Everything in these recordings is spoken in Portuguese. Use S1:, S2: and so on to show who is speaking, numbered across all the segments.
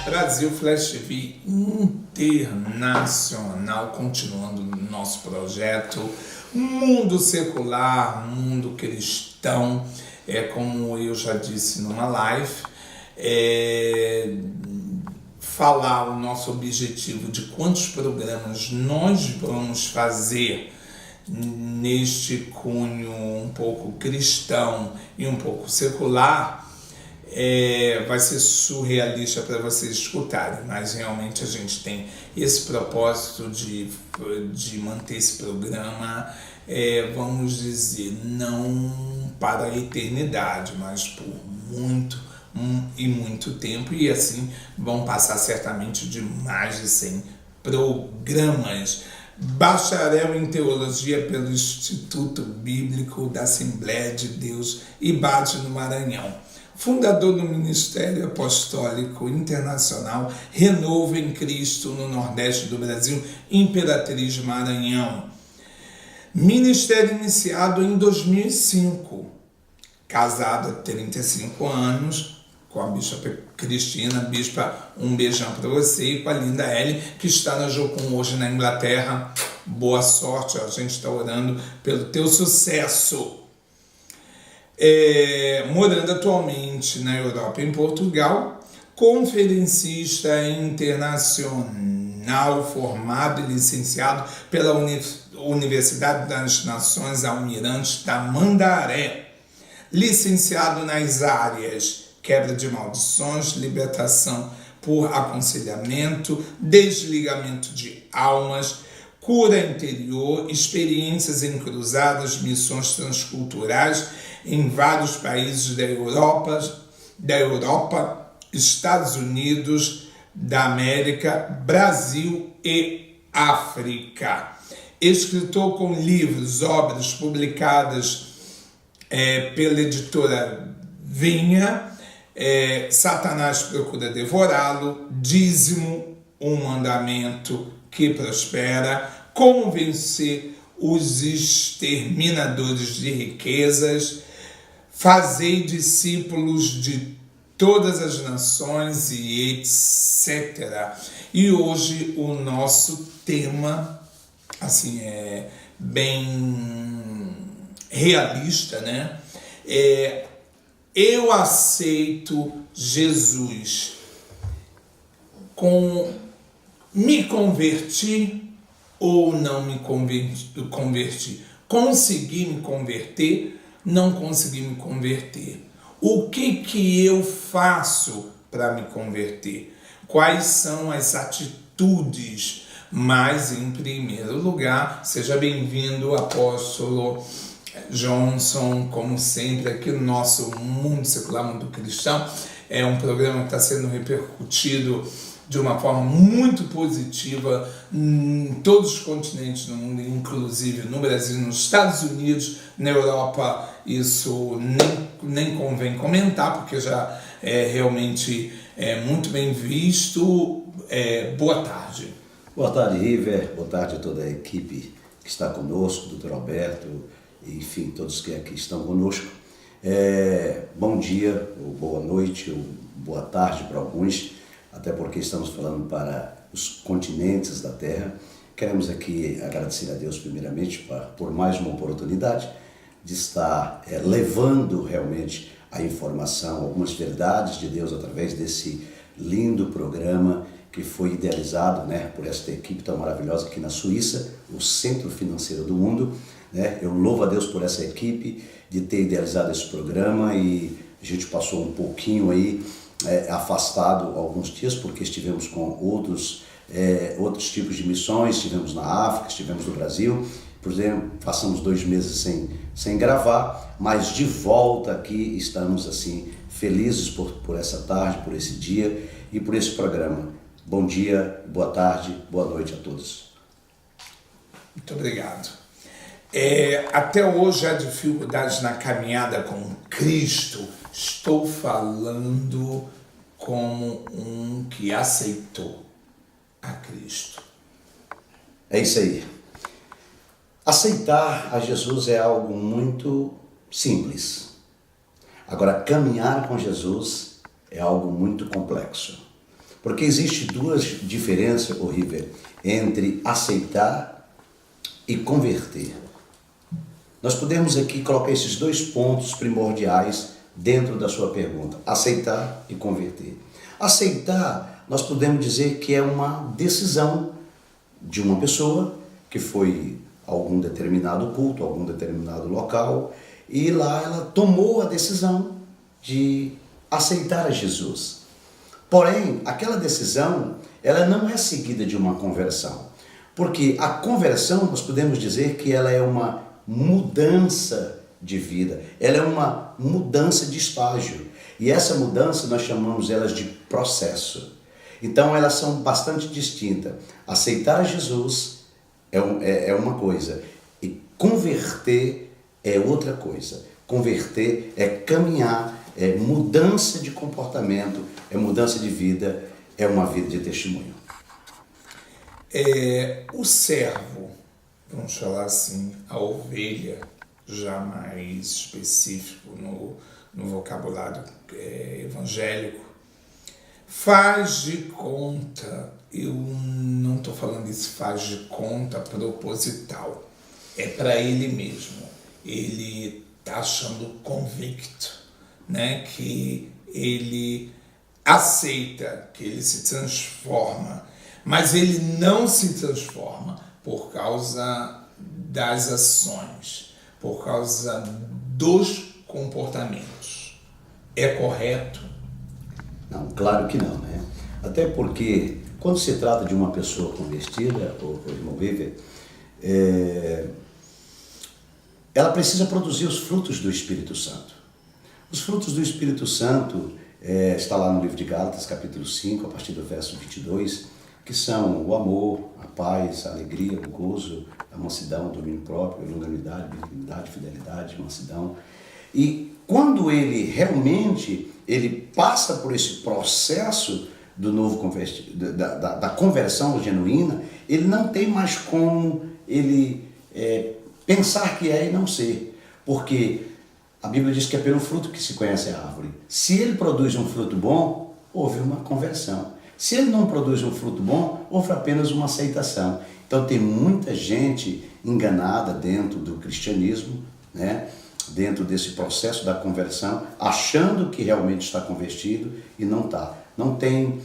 S1: Brasil Flash TV Internacional, continuando o nosso projeto Mundo Secular, Mundo Cristão, como eu já disse numa live, falar o nosso objetivo de quantos programas nós vamos fazer neste cunho um pouco cristão e um pouco secular. Vai ser surrealista para vocês escutarem, mas realmente a gente tem esse propósito de manter esse programa, vamos dizer, não para a eternidade, mas por muito tempo, e assim vão passar certamente de mais de 100 programas. Bacharel em Teologia pelo Instituto Bíblico da Assembleia de Deus, IBAT no Maranhão. Fundador do Ministério Apostólico Internacional Renovo em Cristo no Nordeste do Brasil, Imperatriz Maranhão. Ministério iniciado em 2005. Casado há 35 anos com a Bispa Cristina. Bispa, um beijão para você, e com a linda Ellen, que está na Jocum hoje na Inglaterra. Boa sorte, a gente está orando pelo teu sucesso. Morando atualmente na Europa, em Portugal, conferencista internacional, formado e licenciado pela Universidade das Nações Almirante Tamandaré, licenciado nas áreas quebra de maldições, libertação por aconselhamento, desligamento de almas, cura interior, experiências em cruzadas, missões transculturais em vários países da Europa, Estados Unidos da América, Brasil e África. Escritor com livros, obras publicadas pela editora Vinha, Satanás procura devorá-lo, Dízimo, um mandamento que prospera, Como vencer os exterminadores de riquezas, Fazei discípulos de todas as nações e etc. E hoje o nosso tema, assim, é bem realista, né? Eu aceito Jesus. Me converti ou não me converti? Consegui me converter? Não consegui me converter. O que eu faço para me converter? Quais são as atitudes? Mas, em primeiro lugar, seja bem-vindo, apóstolo Johnson, como sempre, aqui no nosso Mundo Secular, Mundo Cristão. É um programa que está sendo repercutido de uma forma muito positiva em todos os continentes do mundo, inclusive no Brasil, nos Estados Unidos, na Europa. Isso nem convém comentar, porque já realmente muito bem visto. Boa tarde.
S2: Boa tarde, River. Boa tarde a toda a equipe que está conosco, doutor Alberto, enfim, todos que aqui estão conosco. Bom dia, ou boa noite, ou boa tarde para alguns, até porque estamos falando para os continentes da Terra. Queremos aqui agradecer a Deus primeiramente por mais uma oportunidade de estar levando realmente a informação, algumas verdades de Deus através desse lindo programa que foi idealizado, né, por esta equipe tão maravilhosa aqui na Suíça, o Centro Financeiro do Mundo. Eu louvo a Deus por essa equipe de ter idealizado esse programa, e a gente passou um pouquinho aí afastado alguns dias porque estivemos com outros tipos de missões, estivemos na África, estivemos no Brasil, por exemplo, passamos 2 meses sem gravar, mas de volta aqui estamos assim felizes por essa tarde, por esse dia e por esse programa. Bom dia, boa tarde, boa noite a todos.
S1: Muito obrigado. Até hoje há dificuldades na caminhada com Cristo. Estou falando como um que aceitou a Cristo.
S2: É isso aí. Aceitar a Jesus é algo muito simples. Agora, caminhar com Jesus é algo muito complexo. Porque existe duas diferenças, River, entre aceitar e converter. Nós podemos aqui colocar esses dois pontos primordiais dentro da sua pergunta: aceitar e converter. Aceitar, nós podemos dizer que é uma decisão de uma pessoa que foi a algum determinado culto, a algum determinado local, e lá ela tomou a decisão de aceitar a Jesus. Porém, aquela decisão, ela não é seguida de uma conversão. Porque a conversão, nós podemos dizer que ela é uma mudança de vida, ela é uma mudança de estágio. E essa mudança nós chamamos elas de processo. Então elas são bastante distintas. Aceitar Jesus é uma coisa e converter é outra coisa. Converter é caminhar, é mudança de comportamento, é mudança de vida, é uma vida de testemunho.
S1: O servo, vamos falar assim, a ovelha, já mais específico no vocabulário evangélico, faz de conta, eu não estou falando isso, faz de conta proposital, é para ele mesmo, ele está achando convicto, né, que ele aceita, que ele se transforma, mas ele não se transforma por causa das ações, por causa dos comportamentos. É correto?
S2: Não, claro que não, né? Até porque quando se trata de uma pessoa convertida, ou irmão Weber, ela precisa produzir os frutos do Espírito Santo. Os frutos do Espírito Santo está lá no livro de Gálatas, capítulo 5, a partir do verso 22, que são o amor, a paz, a alegria, o gozo, a mansidão, o domínio próprio, a longanimidade, benignidade, fidelidade, mansidão. E quando ele realmente passa por esse processo do novo convertido, da conversão genuína, ele não tem mais como ele pensar que é e não ser. Porque a Bíblia diz que é pelo fruto que se conhece a árvore. Se ele produz um fruto bom, houve uma conversão. Se ele não produz um fruto bom, houve apenas uma aceitação. Então tem muita gente enganada dentro do cristianismo, né? Dentro desse processo da conversão, achando que realmente está convertido e não está. Não tem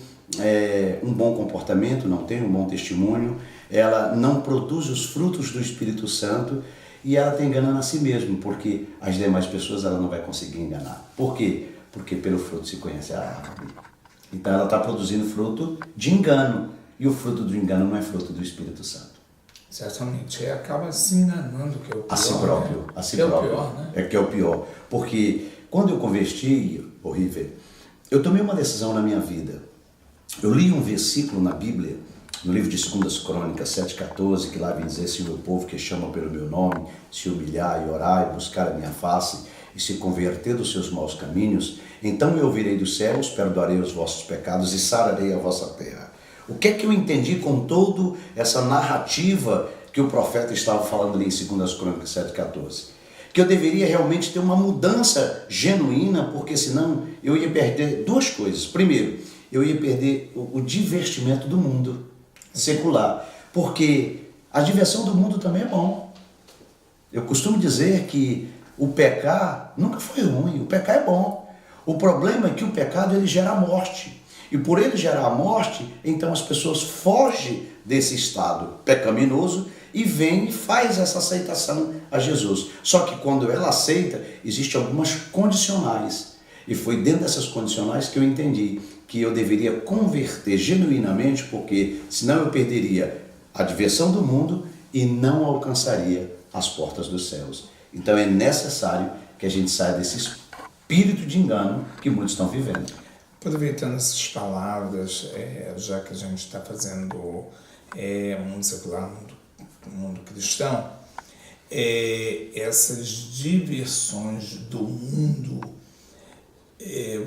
S2: um bom comportamento, não tem um bom testemunho, ela não produz os frutos do Espírito Santo e ela está enganando a si mesma, porque as demais pessoas ela não vai conseguir enganar. Por quê? Porque pelo fruto se conhece a árvore. Então ela está produzindo fruto de engano, e o fruto do engano não é fruto do Espírito Santo.
S1: Certamente, acaba se enganando, que é o pior.
S2: A si próprio.
S1: Né?
S2: A si
S1: que
S2: próprio.
S1: É o pior, né?
S2: É que é o pior. Porque quando eu converti, River, eu tomei uma decisão na minha vida. Eu li um versículo na Bíblia, no livro de 2 Crônicas 7,14, que lá vem dizer: se o meu povo que chama pelo meu nome se humilhar e orar e buscar a minha face e se converter dos seus maus caminhos, então eu ouvirei dos céus, perdoarei os vossos pecados e sararei a vossa terra. O que é que eu entendi com toda essa narrativa que o profeta estava falando ali em 2 Crônicas 7,14? Que eu deveria realmente ter uma mudança genuína, porque senão eu ia perder duas coisas. Primeiro, eu ia perder o divertimento do mundo secular, porque a diversão do mundo também é bom. Eu costumo dizer que o pecar nunca foi ruim, o pecar é bom. O problema é que o pecado ele gera a morte. E por ele gerar a morte, então as pessoas fogem desse estado pecaminoso e vem e faz essa aceitação a Jesus. Só que quando ela aceita, existem algumas condicionais. E foi dentro dessas condicionais que eu entendi que eu deveria converter genuinamente, porque senão eu perderia a diversão do mundo e não alcançaria as portas dos céus. Então é necessário que a gente saia desse espírito de engano que muitos estão vivendo.
S1: Aproveitando essas palavras, já que a gente está fazendo mundo secular, mundo cristão, essas diversões do mundo,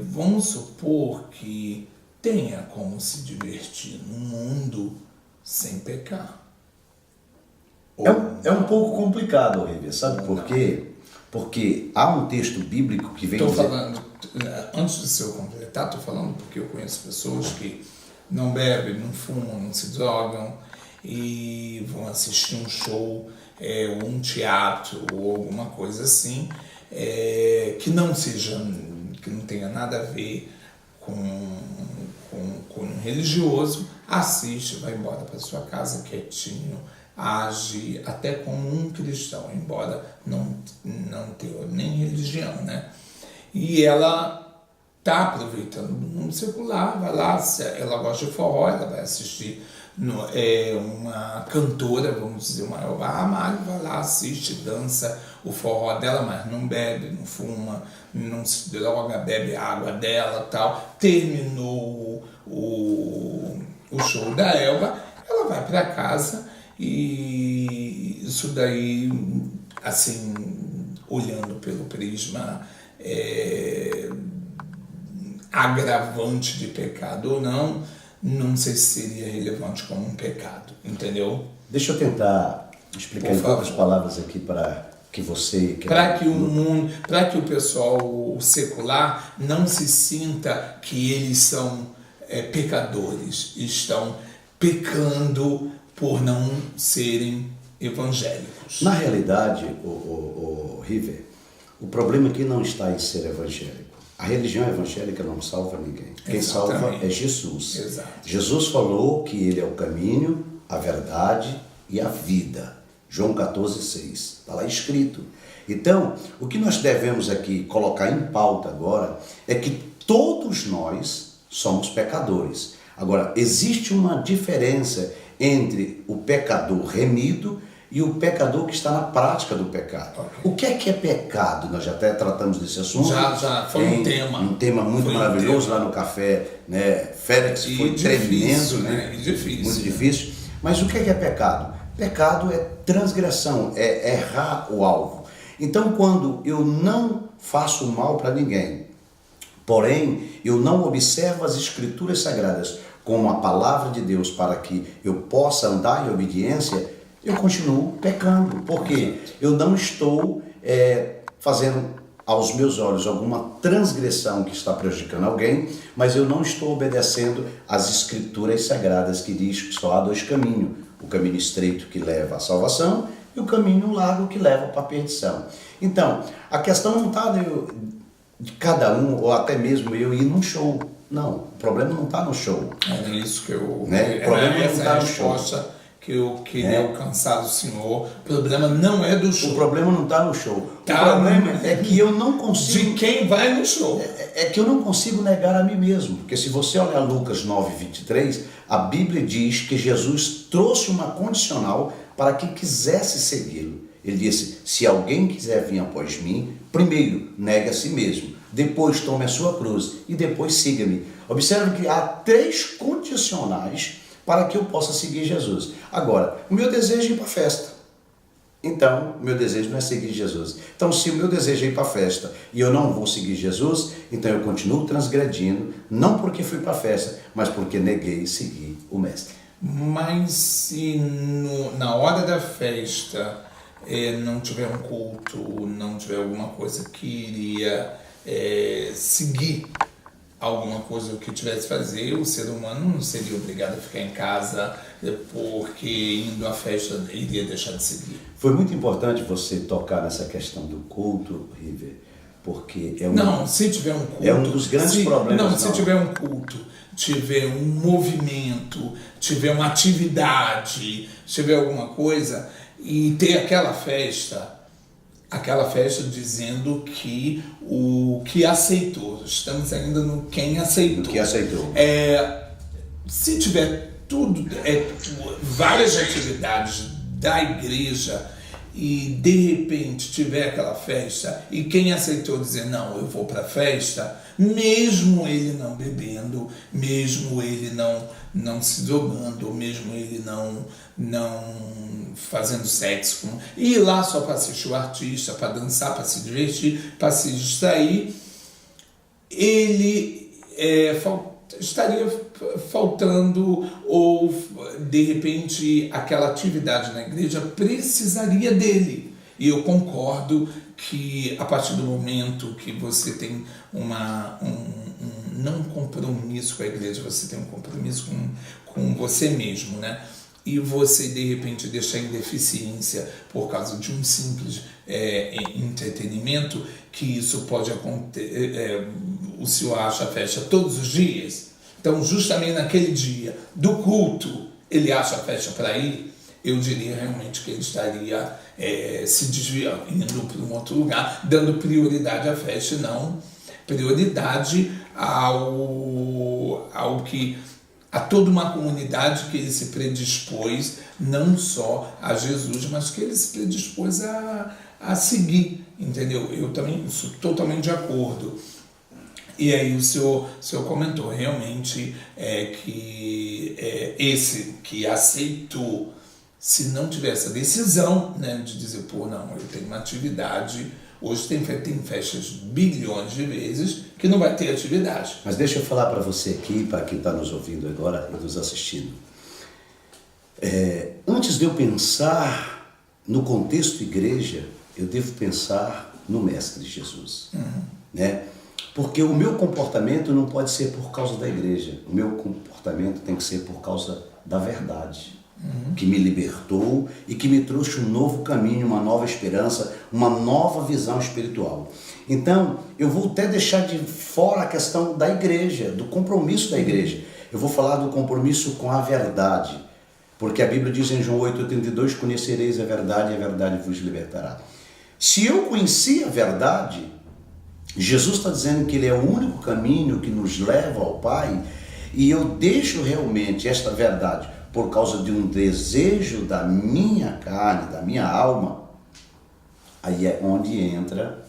S1: vamos supor que tenha como se divertir no mundo sem pecar.
S2: É um pouco complicado, River, sabe por quê? Porque há um texto bíblico que vem
S1: dizer... falando, antes de eu completar, estou falando porque eu conheço pessoas que não bebem, não fumam, não se drogam e vão assistir um show, um teatro ou alguma coisa assim, que não tenha nada a ver com um religioso, assiste, vai embora para sua casa quietinho, age até como um cristão, embora não tenha nem religião, né? E ela está aproveitando do mundo secular, vai lá, ela gosta de forró, ela vai assistir uma cantora, vamos dizer, uma Elba Ramalho, vai lá, assiste, dança o forró dela, mas não bebe, não fuma, não se droga, bebe água dela, tal. Terminou o show da Elba, ela vai para casa e isso daí, assim, olhando pelo prisma agravante de pecado ou não sei se seria relevante como um pecado, entendeu?
S2: Deixa eu tentar explicar em poucas palavras aqui para que você...
S1: Para que o pessoal secular não se sinta que eles são pecadores, estão pecando por não serem evangélicos.
S2: Na realidade, River, o problema aqui não está em ser evangélico. A religião evangélica não salva ninguém. Quem salva é Jesus.
S1: Exato.
S2: Jesus falou que ele é o caminho, a verdade e a vida. João 14,6. Está lá escrito. Então, o que nós devemos aqui colocar em pauta agora é que todos nós somos pecadores. Agora, existe uma diferença entre o pecador remido e o pecador que está na prática do pecado. Okay. O que é pecado? Nós já até tratamos desse assunto.
S1: Já foi um tema.
S2: Um tema muito maravilhoso lá no café, né? Félix foi tremendo, né?
S1: Difícil,
S2: muito difícil. Mas o que é pecado? Pecado é transgressão, é errar o alvo. Então, quando eu não faço mal para ninguém, porém, eu não observo as escrituras sagradas como a palavra de Deus para que eu possa andar em obediência, eu continuo pecando, porque eu não estou fazendo aos meus olhos alguma transgressão que está prejudicando alguém, mas eu não estou obedecendo às escrituras sagradas que diz que só há dois caminhos, o caminho estreito que leva à salvação e o caminho largo que leva para a perdição. Então, a questão não está de cada um, ou até mesmo eu ir num show. Não, o problema não está no show.
S1: É isso que eu...
S2: Né? O problema não está no show.
S1: Que eu queria alcançar do Senhor. O problema não é do show.
S2: O problema não está no show. O problema é que eu não consigo...
S1: De quem vai no show.
S2: É que eu não consigo negar a mim mesmo. Porque se você olhar Lucas 9:23, a Bíblia diz que Jesus trouxe uma condicional para quem quisesse segui-lo. Ele disse, se alguém quiser vir após mim, primeiro negue a si mesmo, depois tome a sua cruz e depois siga-me. Observe que há 3 condicionais para que eu possa seguir Jesus. Agora, o meu desejo é ir para a festa. Então, o meu desejo não é seguir Jesus. Então, se o meu desejo é ir para a festa e eu não vou seguir Jesus, então eu continuo transgredindo, não porque fui para a festa, mas porque neguei seguir o Mestre.
S1: Mas se na hora da festa não tiver um culto, não tiver alguma coisa que iria seguir alguma coisa que eu tivesse que fazer, o ser humano não seria obrigado a ficar em casa porque indo à festa iria deixar de seguir.
S2: Foi muito importante você tocar nessa questão do culto, River, porque
S1: se tiver um culto...
S2: É um dos grandes problemas.
S1: Se tiver um culto, tiver um movimento, tiver uma atividade, tiver alguma coisa, e ter aquela festa dizendo que o que aceitou, estamos ainda no quem aceitou.
S2: Do que aceitou.
S1: Se tiver várias atividades da igreja e de repente tiver aquela festa e quem aceitou dizer não, eu vou para a festa, mesmo ele não bebendo, mesmo ele não se drogando, mesmo ele não fazendo sexo, ir lá só para assistir o artista, para dançar, para se divertir, para se distrair, ele estaria faltando, ou de repente aquela atividade na igreja precisaria dele. E eu concordo que a partir do momento que você tem não um compromisso com a igreja, você tem um compromisso com você mesmo, né? E você, de repente, deixar em deficiência por causa de um simples entretenimento, que isso pode acontecer, o senhor acha a festa todos os dias, então justamente naquele dia do culto, ele acha a festa para ir, eu diria realmente que ele estaria se desviando, indo para um outro lugar, dando prioridade à festa e não prioridade a toda uma comunidade que ele se predispôs, não só a Jesus, mas que ele se predispôs a seguir, entendeu? Eu também sou totalmente de acordo. E aí o senhor comentou realmente que esse que aceitou, se não tivesse a decisão, né, de dizer, pô, não, eu tenho uma atividade, hoje tem festas bilhões de vezes que não vai ter atividade.
S2: Mas deixa eu falar para você aqui, para quem está nos ouvindo agora e nos assistindo. Antes de eu pensar no contexto igreja, eu devo pensar no Mestre Jesus. Né? Porque o meu comportamento não pode ser por causa da igreja. O meu comportamento tem que ser por causa da verdade. Que me libertou e que me trouxe um novo caminho, uma nova esperança, uma nova visão espiritual. Então, eu vou até deixar de fora a questão da igreja, do compromisso da igreja. Eu vou falar do compromisso com a verdade. Porque a Bíblia diz em João 8,82, conhecereis a verdade e a verdade vos libertará. Se eu conheci a verdade, Jesus está dizendo que Ele é o único caminho que nos leva ao Pai, e eu deixo realmente esta verdade por causa de um desejo da minha carne, da minha alma, aí é onde entra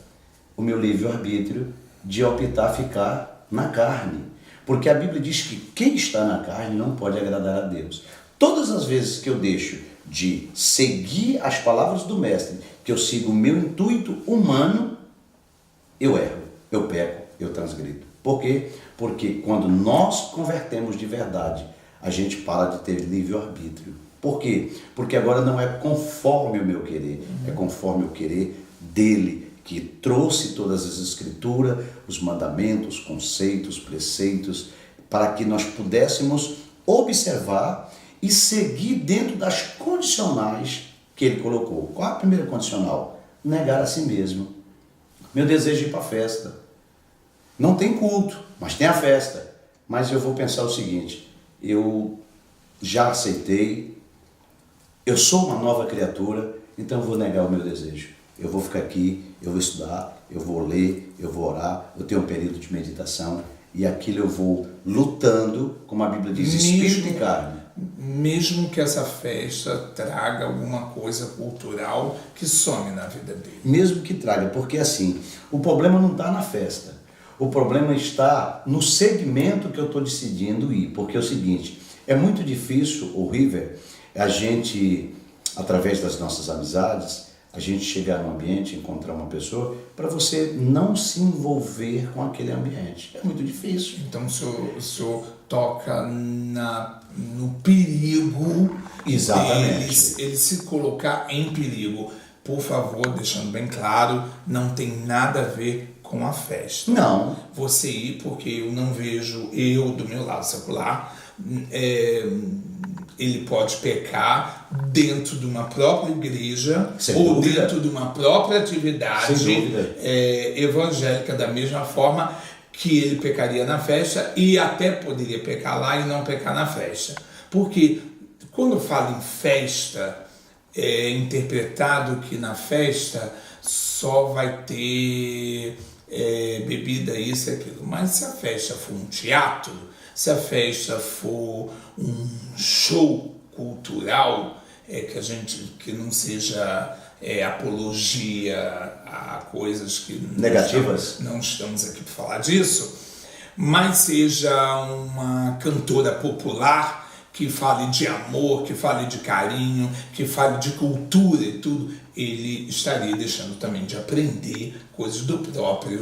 S2: o meu livre-arbítrio de optar ficar na carne. Porque a Bíblia diz que quem está na carne não pode agradar a Deus. Todas as vezes que eu deixo de seguir as palavras do Mestre, que eu sigo o meu intuito humano, eu erro, eu peco, eu transgrido. Por quê? Porque quando nós convertemos de verdade, a gente para de ter livre-arbítrio. Por quê? Porque agora não é conforme o meu querer, é conforme o querer dele, que trouxe todas as escrituras, os mandamentos, conceitos, preceitos, para que nós pudéssemos observar e seguir dentro das condicionais que ele colocou. Qual a primeira condicional? Negar a si mesmo. Meu desejo é ir para a festa. Não tem culto, mas tem a festa. Mas eu vou pensar o seguinte: eu já aceitei, eu sou uma nova criatura, então eu vou negar o meu desejo. Eu vou ficar aqui, eu vou estudar, eu vou ler, eu vou orar, eu tenho um período de meditação, e aquilo eu vou lutando, como a Bíblia diz, espírito e carne.
S1: Mesmo que essa festa traga alguma coisa cultural que some na vida dele.
S2: Mesmo que traga, porque assim, o problema não está na festa. O problema está no segmento que eu estou decidindo ir. Porque é o seguinte, é muito difícil, o River, a gente, através das nossas amizades, a gente chegar num ambiente, encontrar uma pessoa, para você não se envolver com aquele ambiente. É muito difícil.
S1: Então o senhor toca no perigo.
S2: Exatamente.
S1: Ele se colocar em perigo. Por favor, deixando bem claro, não tem nada a ver com a festa.
S2: Não.
S1: Você ir, porque eu não vejo, eu do meu lado secular, ele pode pecar dentro de uma própria igreja ou dentro de uma própria atividade evangélica, da mesma forma que ele pecaria na festa, e até poderia pecar lá e não pecar na festa. Porque quando fala em festa, é interpretado que na festa só vai ter bebida, isso e aquilo. Mas se a festa for um teatro, se a festa for um show cultural, que não seja apologia a coisas que
S2: negativas,
S1: não estamos aqui para falar disso, mas seja uma cantora popular que fale de amor, que fale de carinho, que fale de cultura e tudo, ele estaria deixando também de aprender coisas da própria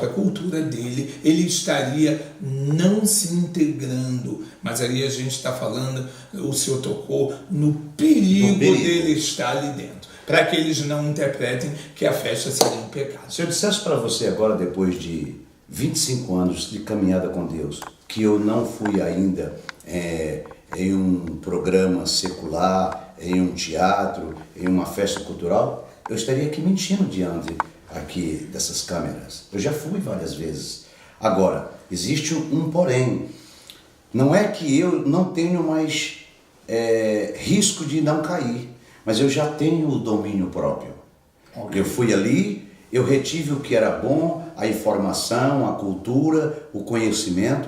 S1: cultura dele. Ele estaria não se integrando, mas aí a gente está falando, o senhor tocou no perigo dele estar ali dentro. para que eles não interpretem que a festa seria um pecado.
S2: Se eu dissesse para você agora, depois de 25 anos de caminhada com Deus, que eu não fui ainda em um programa secular, em um teatro, em uma festa cultural, eu estaria aqui mentindo diante aqui dessas câmeras. Eu já fui várias vezes. Agora, existe um porém. Não é que eu não tenho mais risco de não cair, mas eu já tenho o domínio próprio. Okay. Eu fui ali, eu retive o que era bom, a informação, a cultura, o conhecimento,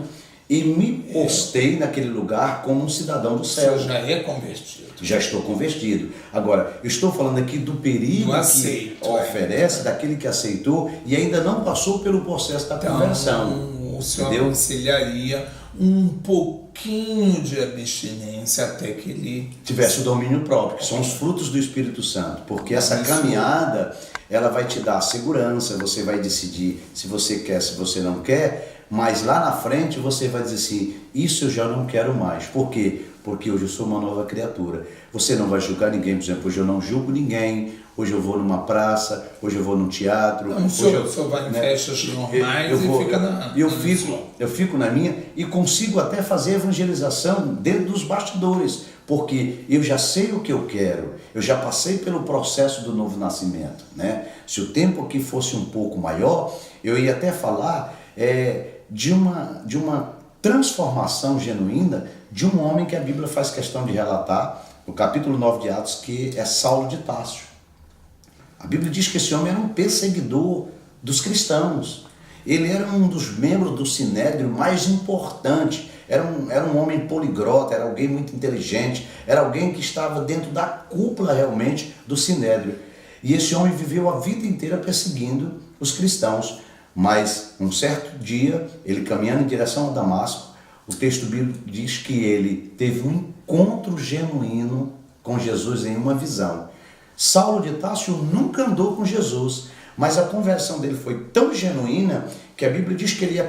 S2: e me postei naquele lugar como um cidadão do céu.
S1: Você já é convertido.
S2: Já estou convertido. Agora, eu estou falando aqui do perigo que oferece, daquele que aceitou e ainda não passou pelo processo da conversão.
S1: O Senhor aconselharia um pouquinho de abstinência até que ele
S2: tivesse o domínio próprio, que são os frutos do Espírito Santo, porque essa caminhada, ela vai te dar segurança, você vai decidir se você quer, se você não quer, mas lá na frente você vai dizer assim, isso eu já não quero mais. Por quê? Porque hoje eu sou uma nova criatura. Você não vai julgar ninguém, por exemplo, hoje eu não julgo ninguém, hoje eu vou numa praça, hoje eu vou num teatro.
S1: Não, o senhor vai em festas normais fica na...
S2: Eu fico na minha e consigo até fazer evangelização dentro dos bastidores, porque eu já sei o que eu quero, eu já passei pelo processo do novo nascimento, né? Se o tempo aqui fosse um pouco maior, eu ia até falar de uma transformação genuína de um homem que a Bíblia faz questão de relatar, no capítulo 9 de Atos, que é Saulo de Tarso. A Bíblia diz que esse homem era um perseguidor dos cristãos. Ele era um dos membros do Sinédrio mais importante. Era um homem poliglota, era alguém muito inteligente, era alguém que estava dentro da cúpula realmente do Sinédrio. E esse homem viveu a vida inteira perseguindo os cristãos. Mas um certo dia, ele caminhando em direção a Damasco, o texto bíblico diz que ele teve um encontro genuíno com Jesus em uma visão. Saulo de Tarso nunca andou com Jesus, mas a conversão dele foi tão genuína que a Bíblia diz que ele ia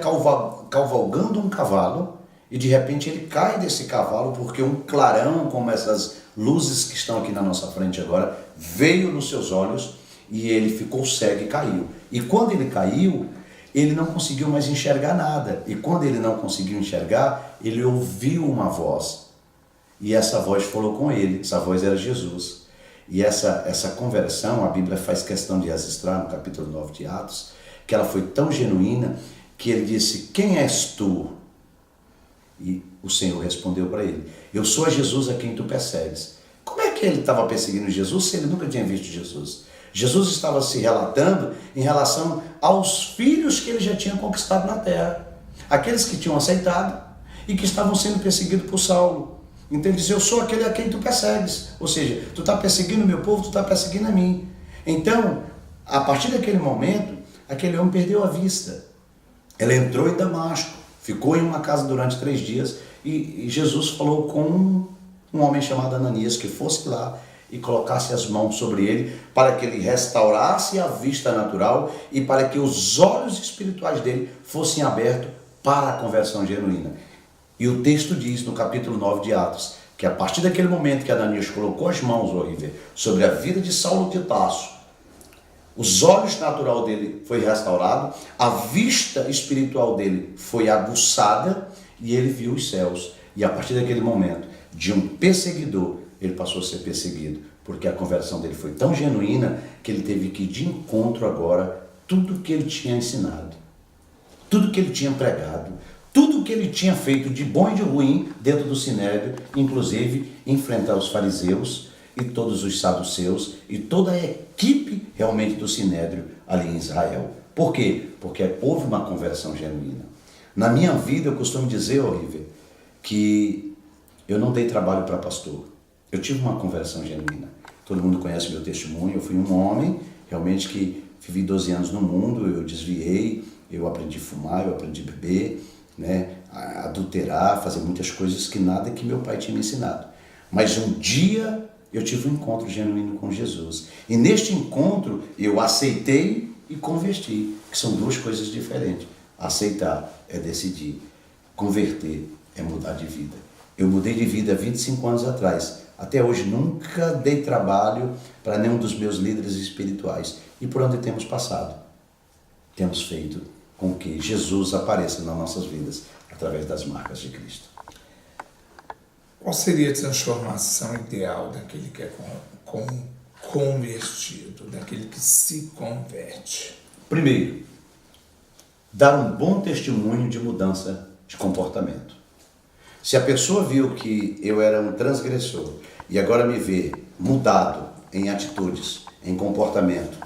S2: cavalgando um cavalo e de repente ele cai desse cavalo porque um clarão, como essas luzes que estão aqui na nossa frente agora, veio nos seus olhos e ele ficou cego e caiu. E quando ele caiu, ele não conseguiu mais enxergar nada. E quando ele não conseguiu enxergar, ele ouviu uma voz. E essa voz falou com ele. Essa voz era Jesus. E essa conversão, a Bíblia faz questão de registrar no capítulo 9 de Atos, que ela foi tão genuína que ele disse, quem és tu? E o Senhor respondeu para ele, eu sou a Jesus a quem tu persegues. Como é que ele estava perseguindo Jesus se ele nunca tinha visto Jesus? Jesus estava se relatando em relação aos filhos que ele já tinha conquistado na terra. Aqueles que tinham aceitado e que estavam sendo perseguidos por Saulo. Então ele diz, eu sou aquele a quem tu persegues. Ou seja, tu está perseguindo o meu povo, tu está perseguindo a mim. Então, a partir daquele momento, aquele homem perdeu a vista. Ele entrou em Damasco, ficou em uma casa durante 3 dias e Jesus falou com um homem chamado Ananias que fosse lá e colocasse as mãos sobre ele para que ele restaurasse a vista natural e para que os olhos espirituais dele fossem abertos para a conversão genuína. E o texto diz no capítulo 9 de Atos que a partir daquele momento que Ananias colocou as mãos, sobre a vida de Saulo de Tarso, os olhos natural dele foi restaurado, a vista espiritual dele foi aguçada e ele viu os céus. E a partir daquele momento, de um perseguidor, ele passou a ser perseguido, porque a conversão dele foi tão genuína que ele teve que ir de encontro agora tudo que ele tinha ensinado, tudo que ele tinha pregado, tudo que ele tinha feito de bom e de ruim dentro do Sinédrio, inclusive enfrentar os fariseus e todos os saduceus e toda a equipe realmente do Sinédrio ali em Israel. Por quê? Porque houve uma conversão genuína. Na minha vida eu costumo dizer, River, que eu não dei trabalho para pastor. Eu tive uma conversão genuína. Todo mundo conhece meu testemunho. Eu fui um homem realmente que vivi 12 anos no mundo, eu desviei, eu aprendi a fumar, eu aprendi a beber, né, a adulterar, fazer muitas coisas que nada que meu pai tinha me ensinado. Mas um dia eu tive um encontro genuíno com Jesus. E neste encontro eu aceitei e converti, que são 2 coisas diferentes. Aceitar é decidir, converter é mudar de vida. Eu mudei de vida há 25 anos atrás, Até hoje nunca dei trabalho para nenhum dos meus líderes espirituais. E por onde temos passado, temos feito com que Jesus apareça nas nossas vidas através das marcas de Cristo.
S1: Qual seria a transformação ideal daquele que é convertido, daquele que se converte?
S2: Primeiro, dar um bom testemunho de mudança de comportamento. Se a pessoa viu que eu era um transgressor e agora me vê mudado em atitudes, em comportamento,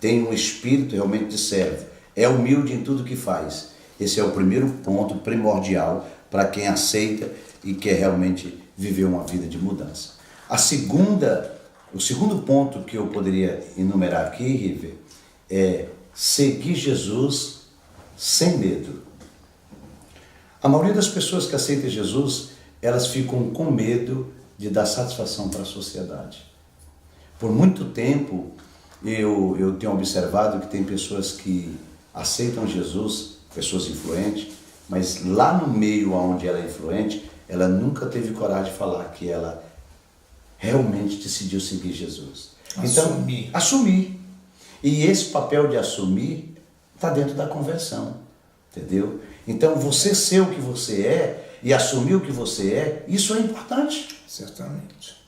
S2: tem um espírito realmente de servo, é humilde em tudo que faz, esse é o primeiro ponto primordial para quem aceita e quer realmente viver uma vida de mudança. O segundo ponto que eu poderia enumerar aqui, River, é seguir Jesus sem medo. A maioria das pessoas que aceitam Jesus, elas ficam com medo de dar satisfação para a sociedade. Por muito tempo, eu tenho observado que tem pessoas que aceitam Jesus, pessoas influentes, mas lá no meio onde ela é influente, ela nunca teve coragem de falar que ela realmente decidiu seguir Jesus. Então, assumir. E esse papel de assumir está dentro da conversão, entendeu? Então, você ser o que você é e assumir o que você é, isso é importante.
S1: Certamente.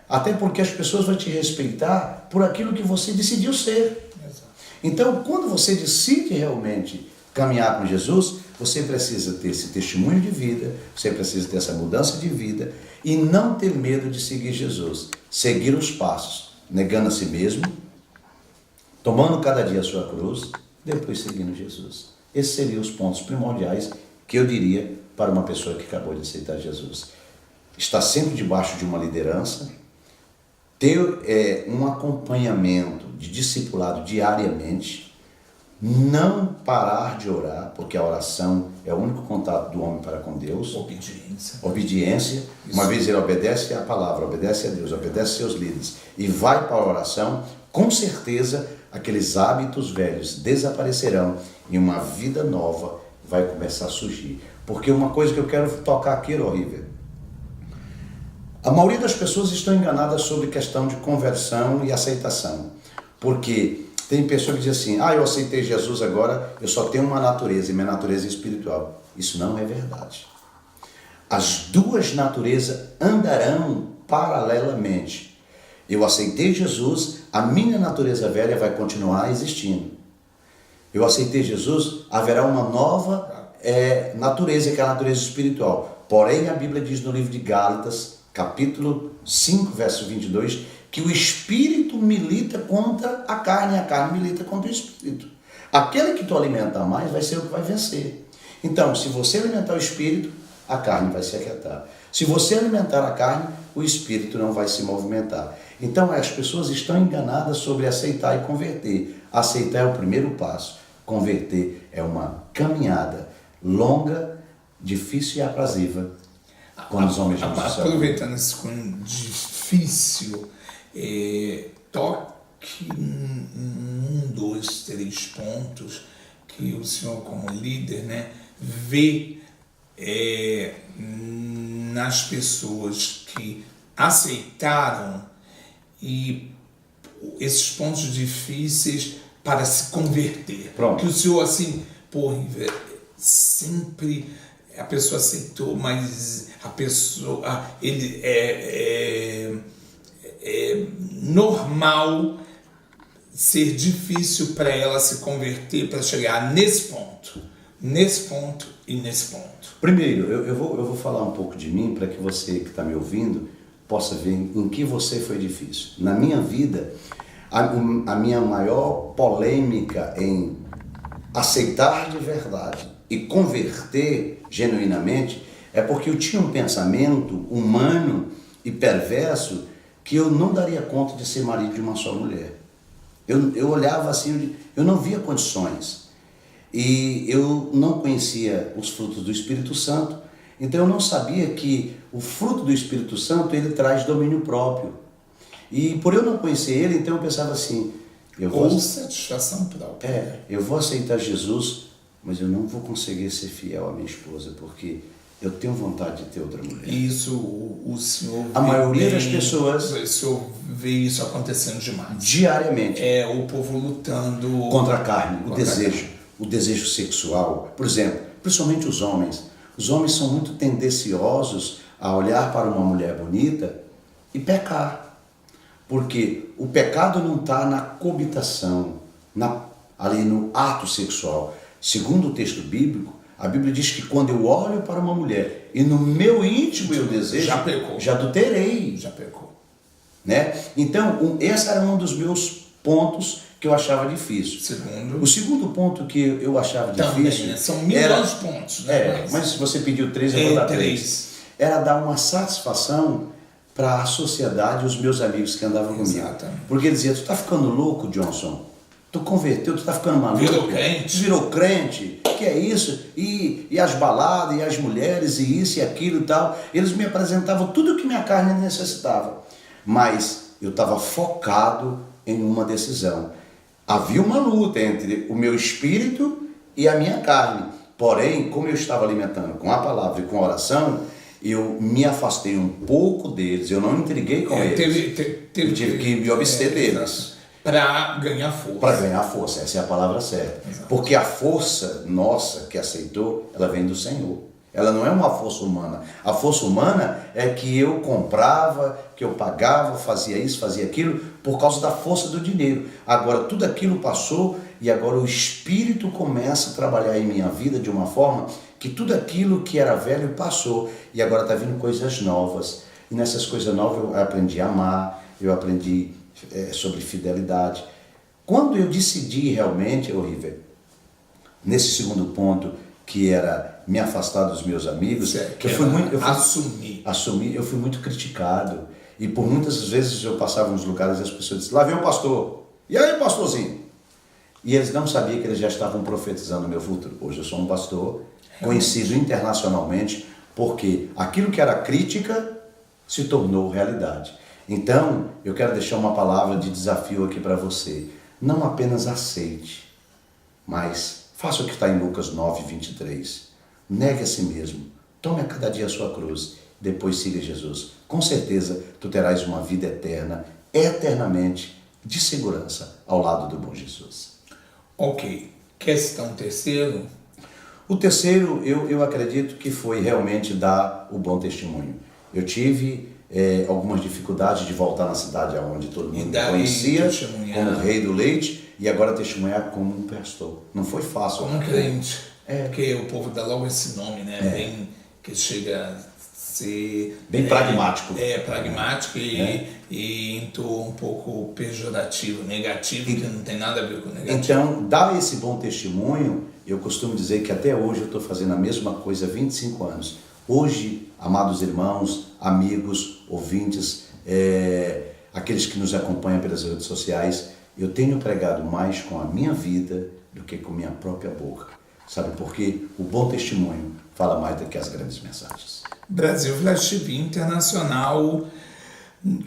S2: Até porque as pessoas vão te respeitar por aquilo que você decidiu ser.
S1: Exato.
S2: Então, quando você decide realmente caminhar com Jesus, você precisa ter esse testemunho de vida, você precisa ter essa mudança de vida e não ter medo de seguir Jesus. Seguir os passos, negando a si mesmo, tomando cada dia a sua cruz, depois seguindo Jesus. Esses seriam os pontos primordiais que eu diria para uma pessoa que acabou de aceitar Jesus. Estar sempre debaixo de uma liderança, ter um acompanhamento de discipulado diariamente, não parar de orar, porque a oração é o único contato do homem para com Deus. Obediência. Uma vez ele obedece à palavra, obedece a Deus, obedece a seus líderes e vai para a oração, com certeza aqueles hábitos velhos desaparecerão e uma vida nova vai começar a surgir. Porque uma coisa que eu quero tocar aqui, River, a maioria das pessoas estão enganadas sobre questão de conversão e aceitação. Porque tem pessoa que diz assim, eu aceitei Jesus agora, eu só tenho uma natureza, e minha natureza é espiritual. Isso não é verdade. As duas naturezas andarão paralelamente. Eu aceitei Jesus, a minha natureza velha vai continuar existindo. Eu aceitei Jesus, haverá uma nova natureza, que é a natureza espiritual. Porém, a Bíblia diz no livro de Gálatas, capítulo 5, verso 22, que o espírito milita contra a carne milita contra o espírito. Aquele que tu alimenta mais vai ser o que vai vencer. Então, se você alimentar o espírito, a carne vai se aquietar. Se você alimentar a carne, o espírito não vai se movimentar. Então, as pessoas estão enganadas sobre aceitar e converter. Aceitar é o primeiro passo. Converter é uma caminhada longa, difícil e aprazível. Quando os homens
S1: aproveitando esse cunho difícil, toque em 2, 3 pontos que o senhor, como líder, vê nas pessoas que aceitaram e esses pontos difíceis para se converter.
S2: Pronto.
S1: Que o senhor, assim, sempre a pessoa aceitou, mas a pessoa, ele é normal ser difícil para ela se converter, para chegar nesse ponto e nesse ponto.
S2: Primeiro, eu vou falar um pouco de mim para que você que está me ouvindo possa ver em que você foi difícil. Na minha vida, a minha maior polêmica em aceitar de verdade e converter genuinamente é porque eu tinha um pensamento humano e perverso que eu não daria conta de ser marido de uma só mulher. Eu olhava assim, eu não via condições. E eu não conhecia os frutos do Espírito Santo, então eu não sabia que o fruto do Espírito Santo, ele traz domínio próprio. E por eu não conhecer ele, então eu pensava assim,
S1: satisfação própria.
S2: Eu vou aceitar Jesus, mas eu não vou conseguir ser fiel à minha esposa, porque eu tenho vontade de ter outra mulher.
S1: Isso o senhor
S2: A
S1: vê
S2: maioria
S1: bem,
S2: das pessoas...
S1: O senhor vê isso acontecendo demais.
S2: Diariamente.
S1: É o povo lutando...
S2: Contra a carne,
S1: contra
S2: o desejo sexual. Por exemplo, principalmente os homens. Os homens são muito tendenciosos a olhar para uma mulher bonita e pecar. Porque o pecado não está na coabitação, ali no ato sexual. Segundo o texto bíblico, a Bíblia diz que quando eu olho para uma mulher e no meu íntimo eu desejo,
S1: já pecou.
S2: Já adulterei.
S1: Já pecou.
S2: Né? Então, esse era um dos meus pontos que eu achava difícil. O segundo ponto que eu achava difícil...
S1: Né? São milhões de pontos. Né?
S2: Mas se você pediu 3, eu vou dar 3. Era dar uma satisfação para a sociedade e os meus amigos que andavam comigo.
S1: Exatamente.
S2: Porque ele dizia, tu tá ficando louco, Johnson? Tu converteu, tu tá ficando maluco? Virou crente? Que é isso? E as baladas, e as mulheres, e isso e aquilo e tal. Eles me apresentavam tudo o que minha carne necessitava. Mas eu estava focado em uma decisão. Havia uma luta entre o meu espírito e a minha carne. Porém, como eu estava alimentando com a palavra e com a oração, eu me afastei um pouco deles. Eu não intriguei com eles. Eu tive que me abster deles.
S1: Para ganhar força.
S2: Para ganhar força, essa é a palavra certa. Exato. Porque a força nossa que aceitou, ela vem do Senhor. Ela não é uma força humana. A força humana é que eu comprava, que eu pagava, fazia isso, fazia aquilo, por causa da força do dinheiro. Agora tudo aquilo passou e agora o Espírito começa a trabalhar em minha vida de uma forma que tudo aquilo que era velho passou e agora está vindo coisas novas. E nessas coisas novas eu aprendi a amar, eu aprendi sobre fidelidade. Quando eu decidi realmente, River, nesse segundo ponto, que era me afastar dos meus amigos, eu fui muito criticado. E por muitas vezes eu passava nos lugares e as pessoas diziam, lá vem o pastor. E aí, pastorzinho? E eles não sabiam que eles já estavam profetizando o meu futuro. Hoje eu sou um pastor conhecido internacionalmente, porque aquilo que era crítica se tornou realidade. Então, eu quero deixar uma palavra de desafio aqui para você. Não apenas aceite, mas faça o que está em Lucas 9:23. Negue a si mesmo, tome a cada dia a sua cruz, depois siga Jesus. Com certeza, tu terás uma vida eterna, eternamente, de segurança, ao lado do bom Jesus.
S1: Ok. Questão terceiro.
S2: O terceiro, eu acredito que foi realmente dar o bom testemunho. Eu tive algumas dificuldades de voltar na cidade onde todo mundo me conhecia, como o rei do leite, e agora testemunhar como um pastor. Não foi fácil.
S1: Como um crente. Porque o povo dá logo esse nome, né? Bem, que chega a ser...
S2: Bem pragmático.
S1: Pragmático e um pouco pejorativo, negativo, que não tem nada a ver com negativo.
S2: Então, dar esse bom testemunho, eu costumo dizer que até hoje eu estou fazendo a mesma coisa há 25 anos. Hoje, amados irmãos, amigos, ouvintes, aqueles que nos acompanham pelas redes sociais, eu tenho pregado mais com a minha vida do que com minha própria boca. Sabe por quê? O bom testemunho fala mais do que as grandes mensagens.
S1: Brasil Flash TV Internacional,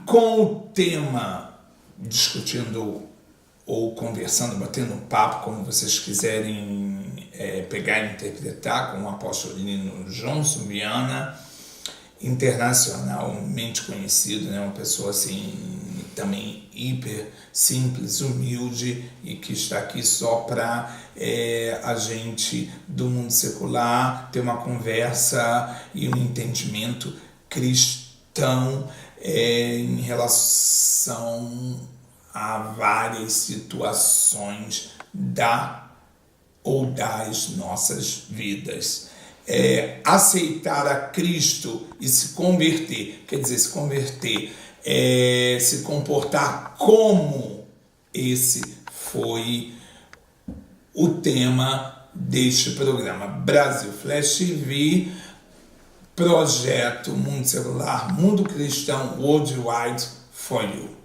S1: com o tema discutindo ou conversando, batendo um papo, como vocês quiserem pegar e interpretar, com o apostolino Johnson Viana, internacionalmente conhecido, né? Uma pessoa assim, também hiper simples, humilde, e que está aqui só para a gente do mundo secular ter uma conversa e um entendimento cristão em relação a várias situações das nossas vidas. Aceitar a Cristo e se converter, quer dizer, se converter, se comportar como esse foi o tema deste programa. Brasil Flash TV, projeto Mundo Celular, Mundo Cristão Worldwide for You.